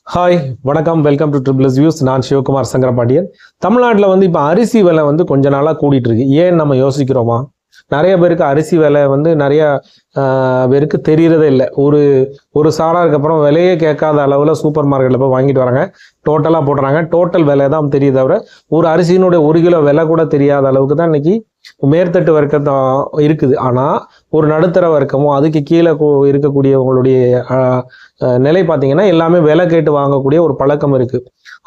Hi வணக்கம், welcome to triples views. நான் சிவகுமார் சங்கரபாண்டியன். தமிழ்நாட்டில் வந்து இப்போ அரிசி விலை வந்து கொஞ்ச நாளாக கூடிட்டு இருக்கு. ஏன் நம்ம யோசிக்கிறோமா? நிறைய பேருக்கு அரிசி விலை வந்து நிறைய பேருக்கு தெரியறதே இல்லை. ஒரு சாராருக்கு அப்புறம் விலையே கேட்காத அளவில் சூப்பர் மார்க்கெட்டில் போய் வாங்கிட்டு வராங்க. டோட்டலாக போடுறாங்க. டோட்டல் விலை தான் தெரியுது தவிர ஒரு அரிசியினுடைய 1 கிலோ விலை கூட தெரியாத அளவுக்கு தான் இன்னைக்கு மேற்தட்டு வர்க்கம் இருக்குது. ஆனால் ஒரு நடுத்தர வர்க்கமோ அதுக்கு கீழே இருக்கக்கூடியவங்களுடைய நிலை பார்த்தீங்கன்னா எல்லாமே விலை கேட்டு வாங்கக்கூடிய ஒரு பழக்கம் இருக்குது.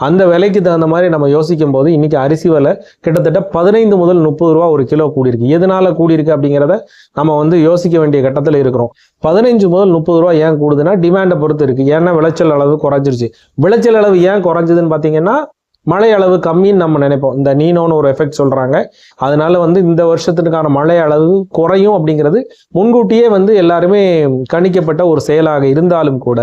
அந்த விலைக்கு தகுந்த மாதிரி நம்ம யோசிக்கும் போது இன்னைக்கு அரிசி விலை கிட்டத்தட்ட 15 முதல் 30 ரூபா ஒரு கிலோ கூடியிருக்கு. எதனால கூடியிருக்கு அப்படிங்கிறத நம்ம வந்து யோசிக்க வேண்டிய கட்டத்தில் இருக்கிறோம். 15 முதல் 30 ரூபா ஏன் கூடுதுன்னா டிமாண்டை பொறுத்து இருக்கு. ஏன்னா விளைச்சல் அளவு குறைஞ்சிருச்சு. விளைச்சல் அளவு ஏன் குறைஞ்சதுன்னு பார்த்தீங்கன்னா மழை அளவு கம்மின்னு நம்ம நினைப்போம். இந்த நீனோன்னு ஒரு எஃபெக்ட் சொல்றாங்க. அதனால வந்து இந்த வருஷத்துக்கான மழை அளவு குறையும் அப்படிங்கிறது முன்கூட்டியே வந்து எல்லாருமே கணிக்கப்பட்ட ஒரு செயலாக இருந்தாலும் கூட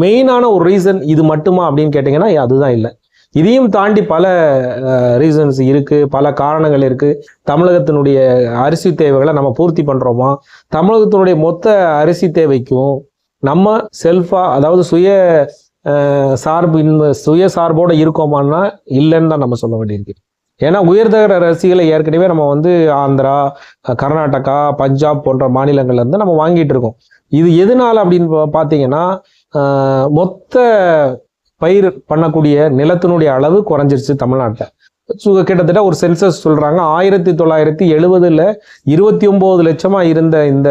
மெயினான ஒரு ரீசன் இது மட்டுமா அப்படின்னு கேட்டிங்கன்னா அதுதான் இல்லை. இதையும் தாண்டி பல ரீசன்ஸ் இருக்கு, பல காரணங்கள் இருக்கு. தமிழகத்தினுடைய அரிசி தேவைகளை நம்ம பூர்த்தி பண்றோமா? தமிழகத்தினுடைய மொத்த அரிசி தேவைக்கும் நம்ம செல்ஃபா, அதாவது சுயசார்போட இருக்கோமான்னா இல்லைன்னு தான் நம்ம சொல்ல வேண்டியிருக்கு. ஏன்னா உயர்தர அரிசிகளை ஏற்கனவே நம்ம வந்து ஆந்திரா, கர்நாடகா, பஞ்சாப் போன்ற மாநிலங்கள்ல இருந்து நம்ம வாங்கிட்டு இருக்கோம். இது எதனால அப்படின்னு பார்த்தீங்கன்னா மொத்த பயிர் பண்ணக்கூடிய நிலத்தினுடைய அளவு குறைஞ்சிருச்சு தமிழ்நாட்டில். கிட்டத்தட்ட ஒரு சென்சஸ் சொல்றாங்க 1970 29 லட்சமா இருந்த இந்த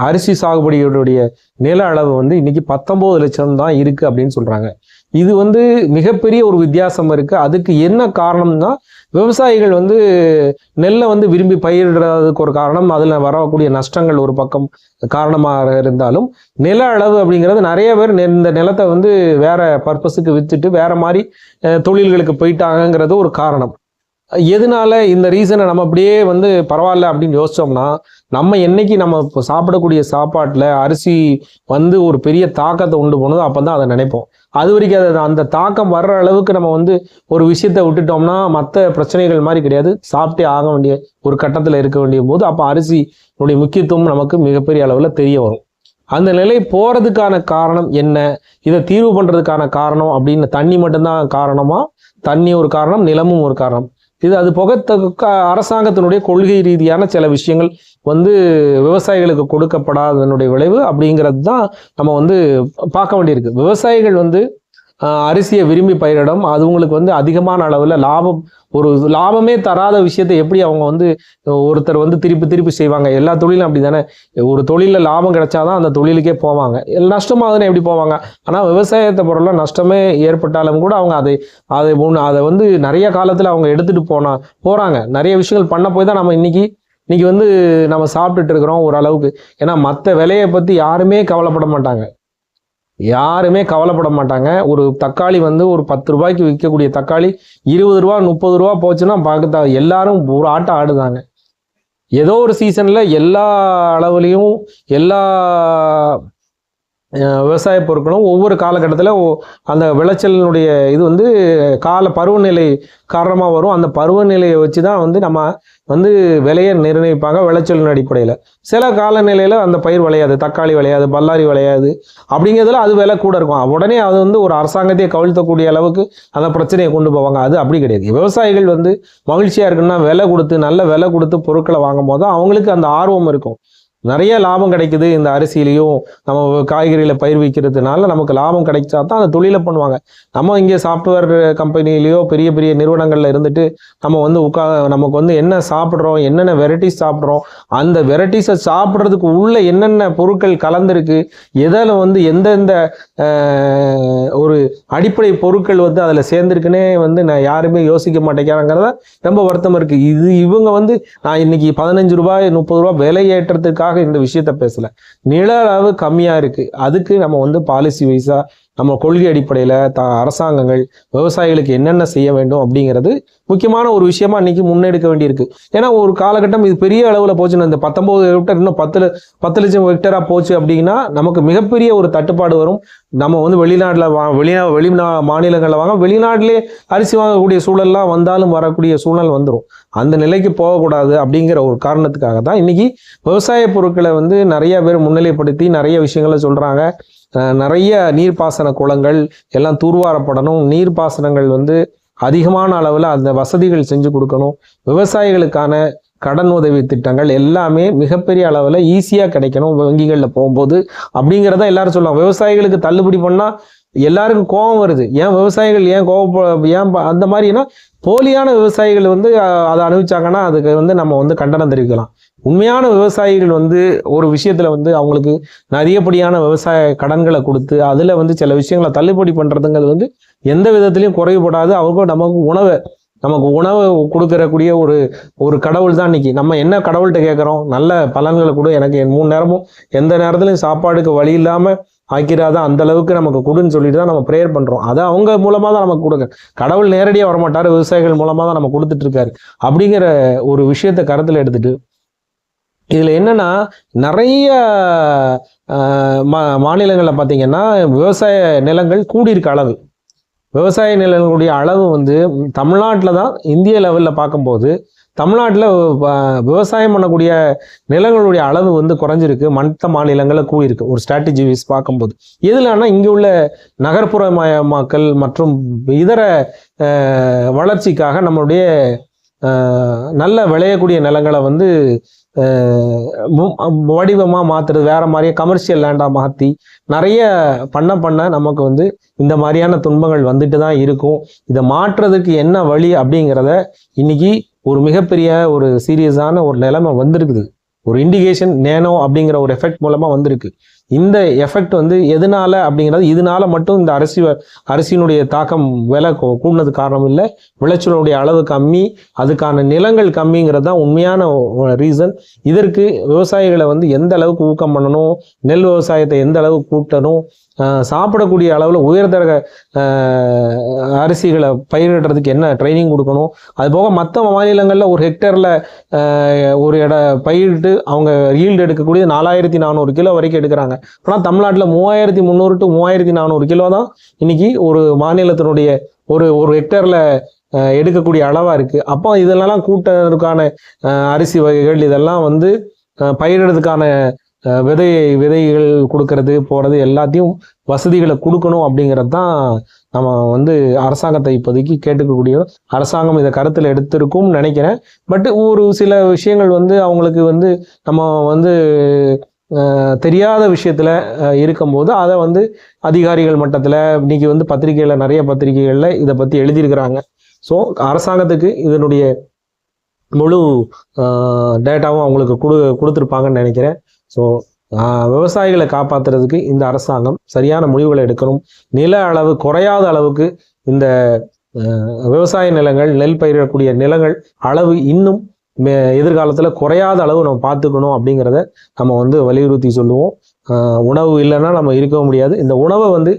அரிசி சாகுபடியுடைய நில அளவு வந்து இன்னைக்கு 19 லட்சம் தான் இருக்கு அப்படின்னு சொல்றாங்க. இது வந்து மிகப்பெரிய ஒரு வித்தியாசம் இருக்கு. அதுக்கு என்ன காரணம்னா விவசாயிகள் வந்து நெல்லை வந்து விரும்பி பயிரிடுறதுக்கு ஒரு காரணம், அதுல வரக்கூடிய நஷ்டங்கள் ஒரு பக்கம் காரணமாக இருந்தாலும் நில அளவு அப்படிங்கிறது நிறைய பேர் இந்த நிலத்தை வந்து வேற பர்பஸுக்கு வித்துட்டு வேற மாதிரி தொழில்களுக்கு போயிட்டாங்கிறது ஒரு காரணம். எதனால இந்த ரீசனை நம்ம அப்படியே வந்து பரவாயில்ல அப்படின்னு யோசிச்சோம்னா நம்ம என்னைக்கு நம்ம இப்போ சாப்பிடக்கூடிய சாப்பாட்டில் அரிசி வந்து ஒரு பெரிய தாக்கத்தை உண்டு போனதோ அப்போ தான் அதை நினைப்போம். அது வரைக்கும் அந்த தாக்கம் வர்ற அளவுக்கு நம்ம வந்து ஒரு விஷயத்தை விட்டுட்டோம்னா மற்ற பிரச்சனைகள் மாதிரி கிடையாது, சாப்பிட்டே ஆக வேண்டிய ஒரு கட்டத்தில் இருக்க வேண்டிய போது அப்போ அரிசினுடைய முக்கியத்துவம் நமக்கு மிகப்பெரிய அளவில் தெரிய வரும். அந்த நிலை போகிறதுக்கான காரணம் என்ன, இதை தீர்வு பண்ணுறதுக்கான காரணம் அப்படின்னு தண்ணி மட்டும்தான் காரணமா? தண்ணி ஒரு காரணம், நிலமும் ஒரு காரணம். அது போக அரசாங்கத்தினுடைய கொள்கை ரீதியான சில விஷயங்கள் வந்து விவசாயிகளுக்கு கொடுக்கப்படாததனுடைய விளைவு அப்படிங்கிறது தான் நம்ம வந்து பார்க்க வேண்டியிருக்கு. விவசாயிகள் வந்து அரிசியை விரும்பி பயிரிடும், அது உங்களுக்கு வந்து அதிகமான அளவில் லாபமே தராத விஷயத்தை எப்படி அவங்க வந்து ஒருத்தர் வந்து திருப்பி செய்வாங்க? எல்லா தொழிலும் அப்படி தானே. ஒரு தொழிலில் லாபம் கிடைச்சாதான் அந்த தொழிலுக்கே போவாங்க. நஷ்டமாகதானே எப்படி போவாங்க? ஆனால் விவசாயத்தை பொருளாக நஷ்டமே ஏற்பட்டாலும் கூட அவங்க அதை வந்து நிறைய காலத்தில் அவங்க எடுத்துட்டு போறாங்க. நிறைய விஷயங்கள் பண்ண போய் தான் நம்ம இன்னைக்கு வந்து நம்ம சாப்பிட்டுட்டு இருக்கிறோம் ஓரளவுக்கு. ஏன்னா மற்ற விலையை பற்றி யாருமே கவலைப்பட மாட்டாங்க. ஒரு தக்காளி வந்து ஒரு 10 ரூபாய்க்கு விற்கக்கூடிய தக்காளி 20 ரூபா 30 ரூபா போச்சுன்னா பார்க்க எல்லாரும் ஒரு ஆட்டம் ஆடுதாங்க. ஏதோ ஒரு சீசன்ல எல்லா அளவுலையும் எல்லா விவசாய பொருட்களும் ஒவ்வொரு காலகட்டத்தில் அந்த விளைச்சலினுடைய இது வந்து பருவநிலை காரணமாக வரும். அந்த பருவநிலையை வச்சு தான் வந்து நம்ம வந்து விலையை நிர்ணயிப்பாங்க விளைச்சலின் அடிப்படையில். சில காலநிலையில் அந்த பயிர் விளையாது, தக்காளி விளையாது, பல்லாரி விளையாது. அப்படிங்கிறதுல அது விலை கூட இருக்கும். உடனே அது வந்து ஒரு அரசாங்கத்தையே கவிழ்த்தக்கூடிய அளவுக்கு அந்த பிரச்சனையை கொண்டு போவாங்க. அது அப்படி கிடையாது. விவசாயிகள் வந்து மகிழ்ச்சியாக இருக்குன்னா நல்ல விலை கொடுத்து பொருட்களை வாங்கும் போது அவங்களுக்கு அந்த ஆர்வம் இருக்கும். நிறைய லாபம் கிடைக்குது இந்த அரிசியிலையும் நம்ம காய்கறியில பயிர் வைக்கிறதுனால நமக்கு லாபம் கிடைச்சா தான் அந்த தொழிலை பண்ணுவாங்க. நம்ம இங்கே சாஃப்ட்வேர் கம்பெனிலேயோ பெரிய பெரிய நிறுவனங்கள்ல இருந்துட்டு நம்ம வந்து நமக்கு வந்து என்ன சாப்பிட்றோம், என்னென்ன வெரைட்டிஸ் சாப்பிட்றோம், அந்த வெரைட்டிஸை சாப்பிட்றதுக்கு உள்ள என்னென்ன பொருட்கள் கலந்துருக்கு, எதில் வந்து எந்தெந்த ஒரு அடிப்படை பொருட்கள் வந்து அதில் சேர்ந்துருக்குன்னே வந்து நான் யாருமே யோசிக்க மாட்டேங்கிறாங்கிறத ரொம்ப வருத்தம் இருக்கு. இவங்க வந்து நான் இன்னைக்கு 15 ரூபாய் 30 ரூபாய் விலை ஏற்றத்துக்காக இந்த விஷயத்த பேசல. நில அளவு கம்மியா இருக்கு, அதுக்கு நம்ம வந்து பாலிசி வைஸா நம்ம கொள்கை அடிப்படையில அரசாங்கங்கள் விவசாயிகளுக்கு என்னென்ன செய்ய வேண்டும் அப்படிங்கிறது முக்கியமான ஒரு விஷயமா இன்னைக்கு முன்னெடுக்க வேண்டியிருக்கு. ஏன்னா ஒரு காலகட்டம் இது பெரிய அளவுல போச்சுன்னா இந்த 19 ஹெக்டர் இன்னும் 10 லட்சம் ஹெக்டரா போச்சு அப்படின்னா நமக்கு மிகப்பெரிய ஒரு தட்டுப்பாடு வரும். நம்ம வந்து வெளி மாநிலங்களில் வாங்க, வெளிநாட்டிலே அரிசி வாங்கக்கூடிய சூழல்லாம் வந்தாலும் வரக்கூடிய சூழல் வந்துடும். அந்த நிலைக்கு போகக்கூடாது அப்படிங்கிற ஒரு காரணத்துக்காக தான் இன்னைக்கு விவசாய பொருட்களை வந்து நிறைய பேர் முன்னிலைப்படுத்தி நிறைய விஷயங்களை சொல்றாங்க. நிறைய நீர்ப்பாசன குளங்கள் எல்லாம் தூர்வாரப்படணும். நீர்ப்பாசனங்கள் வந்து அதிகமான அளவில் அந்த வசதிகள் செஞ்சு கொடுக்கணும். விவசாயிகளுக்கான கடன் உதவி திட்டங்கள் எல்லாமே மிகப்பெரிய அளவில் ஈஸியாக கிடைக்கணும் வங்கிகளில் போகும்போது அப்படிங்கிறத எல்லாரும் சொல்லுவாங்க. விவசாயிகளுக்கு தள்ளுபடி பண்ணால் எல்லாருக்கும் கோபம் வருது. ஏன் விவசாயிகள் ஏன் ஏன் அந்த மாதிரினா போலியான விவசாயிகள் வந்து அதை அனுபவிச்சாங்கன்னா அதுக்கு வந்து நம்ம வந்து கண்டனம் தெரிவிக்கலாம். உண்மையான விவசாயிகள் வந்து ஒரு விஷயத்துல வந்து அவங்களுக்கு அதிகப்படியான விவசாய கடன்களை கொடுத்து அதுல வந்து சில விஷயங்களை தள்ளுபடி பண்றதுங்கிறது வந்து எந்த விதத்திலையும் குறைவுபடாது. அவங்க நமக்கு உணவு கொடுக்கறக்கூடிய ஒரு கடவுள் தான். இன்னைக்கு நம்ம என்ன கடவுள்கிட்ட கேட்குறோம்? நல்ல பலன்களை கொடு, எனக்கு 3 நேரமும் எந்த நேரத்துலையும் சாப்பாடுக்கு வழி இல்லாம ஆக்கிறாதான் அந்த அளவுக்கு நமக்கு கொடுன்னு சொல்லிட்டு தான் நம்ம ப்ரேயர் பண்றோம். அதை அவங்க மூலமா தான் நமக்கு கொடுக்க. கடவுள் நேரடியாக வரமாட்டாரு, விவசாயிகள் மூலமா தான் நம்ம கொடுத்துட்டு இருக்காரு. அப்படிங்கிற ஒரு விஷயத்தை கருத்துல எடுத்துட்டு இதுல என்னன்னா நிறைய மாநிலங்களில் பார்த்தீங்கன்னா விவசாய நிலங்கள் கூடியிருக்க அளவு, விவசாய நிலங்களுடைய அளவு வந்து தமிழ்நாட்டில் தான் இந்திய லெவலில் பார்க்கும்போது தமிழ்நாட்டில் விவசாயம் பண்ணக்கூடிய நிலங்களுடைய அளவு வந்து குறைஞ்சிருக்கு. மற்ற மாநிலங்களில் கூடியிருக்கு ஒரு ஸ்ட்ராட்டஜி வைஸ் பார்க்கும்போது. எதுலன்னா இங்கே உள்ள நகர்ப்புறமயமாக்கல் மற்றும் இதர வளர்ச்சிக்காக நம்மளுடைய நல்ல விளையக்கூடிய நிலங்களை வந்து வடிவமாக மாற்றுறது, வேற மாதிரியே கமர்ஷியல் லேண்டாக மாற்றி நிறைய பண்ண நமக்கு வந்து இந்த மாதிரியான துன்பங்கள் வந்துட்டு தான் இருக்கும். இதை மாற்றுறதுக்கு என்ன வழி அப்படிங்கிறத இன்னைக்கு ஒரு மிகப்பெரிய ஒரு சீரியஸான ஒரு நிலைமை வந்திருக்குது. ஒரு இண்டிகேஷன் நேனோ அப்படிங்கிற ஒரு எஃபெக்ட் மூலமாக வந்திருக்கு. இந்த எஃபெக்ட் வந்து எதனால அப்படிங்கிறது, இதனால மட்டும் இந்த அரிசியினுடைய தாக்கம் விலை கூடுனது காரணம் இல்லை. விளைச்சலுடைய அளவு கம்மி, அதுக்கான நிலங்கள் கம்மிங்கிறது தான் உண்மையான ரீசன். இதற்கு விவசாயிகளை வந்து எந்த அளவுக்கு ஊக்கம் பண்ணணும், நெல் விவசாயத்தை எந்த அளவுக்கு கூட்டணும், சாப்பிடக்கூடிய அளவில் உயர்தர அரிசிகளை பயிரிடுறதுக்கு என்ன ட்ரைனிங் கொடுக்கணும். அது போக மற்ற மாநிலங்களில் ஒரு ஹெக்டரில் ஒரு பயிரிட்டு அவங்க ஈல்டு எடுக்கக்கூடிய 4400 கிலோ வரைக்கும் எடுக்கிறாங்க. ஆனால் தமிழ்நாட்டில் 3300 to 3400 கிலோ தான் இன்னைக்கு ஒரு மாநிலத்தினுடைய ஒரு ஹெக்டரில் எடுக்கக்கூடிய அளவாக இருக்குது. அப்போ இதெல்லாம் கூட்டத்துக்கான அரிசி வகைகள் இதெல்லாம் வந்து பயிரிடுறதுக்கான விதைகள் கொடுக்கறது போகிறது எல்லாத்தையும் வசதிகளை கொடுக்கணும் அப்படிங்கிறது தான் நம்ம வந்து அரசாங்கத்தை இப்போதைக்கு கேட்டுக்கக்கூடிய. அரசாங்கம் இதை கருத்தில் எடுத்திருக்கும்னு நினைக்கிறேன். பட் ஒரு சில விஷயங்கள் வந்து அவங்களுக்கு வந்து நம்ம வந்து தெரியாத விஷயத்துல இருக்கும்போது அதை வந்து அதிகாரிகள் மட்டத்தில் இன்னைக்கு வந்து பத்திரிகைகளில் நிறைய பத்திரிகைகளில் இதை பற்றி எழுதியிருக்கிறாங்க. ஸோ அரசாங்கத்துக்கு இதனுடைய முழு டேட்டாவும் அவங்களுக்கு கொடுத்துருப்பாங்கன்னு நினைக்கிறேன். ஸோ விவசாயிகளை காப்பாற்றுறதுக்கு இந்த அரசாங்கம் சரியான முடிவுகளை எடுக்கணும். நில அளவு குறையாத அளவுக்கு இந்த விவசாய நிலங்கள், நெல் பயிரிடக்கூடிய நிலங்கள் அளவு இன்னும் எதிர்காலத்தில் குறையாத அளவு நம்ம பார்த்துக்கணும் அப்படிங்கிறத நம்ம வந்து வலியுறுத்தி சொல்லுவோம். உணவு இல்லைன்னா நம்ம இருக்க முடியாது. இந்த உணவை வந்து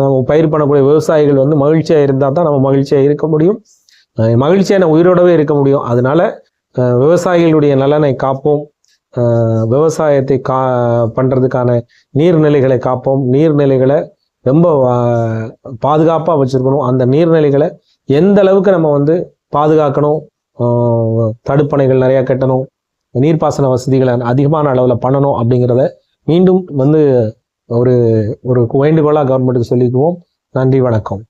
நம்ம பயிர் பண்ணக்கூடிய விவசாயிகள் வந்து மகிழ்ச்சியாக இருந்தால் தான் நம்ம மகிழ்ச்சியாக இருக்க முடியும், மகிழ்ச்சியான உயிரோடவே இருக்க முடியும். அதனால விவசாயிகளுடைய நலனை காப்போம், விவசாயத்தை பண்ணுறதுக்கான நீர்நிலைகளை காப்போம், நீர்நிலைகளை ரொம்ப பாதுகாப்பாக வச்சுருக்கணும். அந்த நீர்நிலைகளை எந்த அளவுக்கு நம்ம வந்து பாதுகாக்கணும், தடுப்பணைகள் நிறையா கட்டணும், நீர்ப்பாசன வசதிகளை அதிகமான அளவில் பண்ணணும் அப்படிங்கிறத மீண்டும் வந்து ஒரு வேண்டுகோளாக கவர்மெண்ட்டுக்கு சொல்லிக்குவோம். நன்றி, வணக்கம்.